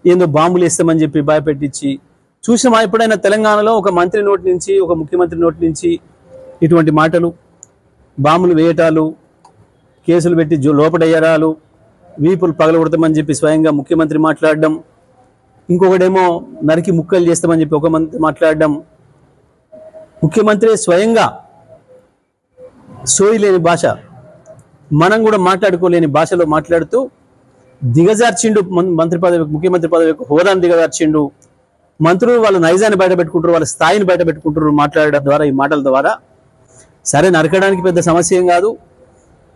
ఏందో బాంబులు వేస్తామని చెప్పి భయపెట్టించి చూసినా ఎప్పుడైనా తెలంగాణలో ఒక మంత్రి నోటి నుంచి ఒక ముఖ్యమంత్రి నోటి నుంచి ఇటువంటి మాటలు, బాంబులు వేయటాలు, కేసులు పెట్టి లోపడయ్యరాలు, వీపులు పగలగొడతామని చెప్పి స్వయంగా ముఖ్యమంత్రి మాట్లాడడం, ఇంకొకడేమో నరికి ముక్కలు చేస్తామని చెప్పి ఒక మంత్రి మాట్లాడడం, ముఖ్యమంత్రి స్వయంగా సోయి లేని భాష, మనం కూడా మాట్లాడుకోలేని భాషలో మాట్లాడుతూ దిగజార్చిండు మంత్రి పదవి, ముఖ్యమంత్రి పదవి యొక్క హోదాను దిగజార్చిండు. మంత్రులు వాళ్ళ నైజాన్ని బయట పెట్టుకుంటారు, వాళ్ళ స్థాయిని బయట పెట్టుకుంటారు మాట్లాడడం ద్వారా, ఈ మాటల ద్వారా. సరే, నరకడానికి పెద్ద సమస్య ఏం కాదు.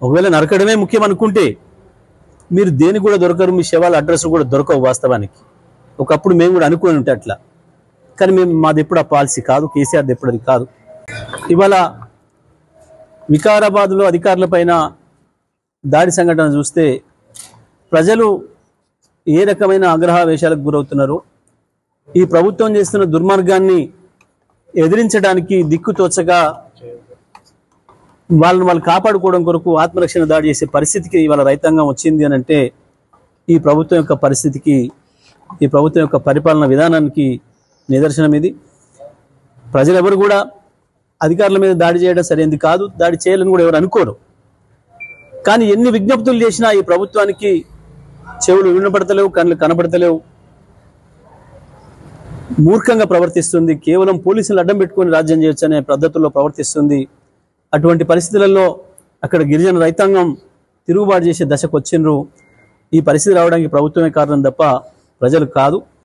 ఒకవేళ నరకడమే ముఖ్యం అనుకుంటే మీరు దేనికి కూడా దొరకరు, మీ శవాల అడ్రస్ కూడా దొరకవు వాస్తవానికి. ఒకప్పుడు మేము కూడా అనుకుని ఉంటే అట్లా, కానీ మాది ఎప్పుడు ఆ పాలసీ కాదు, కేసీఆర్ది ఎప్పుడు అది కాదు. ఇవాళ వికారాబాద్లో అధికారుల పైన దాడి సంఘటన చూస్తే ప్రజలు ఏ రకమైన ఆగ్రహావేశాలకు గురవుతున్నారు. ఈ ప్రభుత్వం చేస్తున్న దుర్మార్గాన్ని ఎదిరించడానికి దిక్కుతోచగా వాళ్ళు కాపాడుకోవడం కొరకు ఆత్మరక్షణ దాడి చేసే పరిస్థితికి ఇవాళ రైతాంగం వచ్చింది అని అంటే ఈ ప్రభుత్వం యొక్క పరిస్థితికి, ఈ ప్రభుత్వం యొక్క పరిపాలన విధానానికి నిదర్శనం ఇది. ప్రజలెవరు కూడా అధికారుల మీద దాడి చేయడం సరైనది కాదు, దాడి చేయాలని కూడా ఎవరు అనుకోరు. కానీ ఎన్ని విజ్ఞప్తులు చేసినా ఈ ప్రభుత్వానికి చెవులు వినపడతలేవు, కళ్ళు కనపడతలేవు. మూర్ఖంగా ప్రవర్తిస్తుంది, కేవలం పోలీసులు అడ్డం పెట్టుకొని రాజ్యం చేయొచ్చు అనే పద్ధతుల్లో ప్రవర్తిస్తుంది. అటువంటి పరిస్థితులలో అక్కడ గిరిజన రైతాంగం తిరుగుబాటు చేసే దశకు వచ్చిండ్రు. ఈ పరిస్థితి రావడానికి ప్రభుత్వమే కారణం తప్ప ప్రజలు కాదు.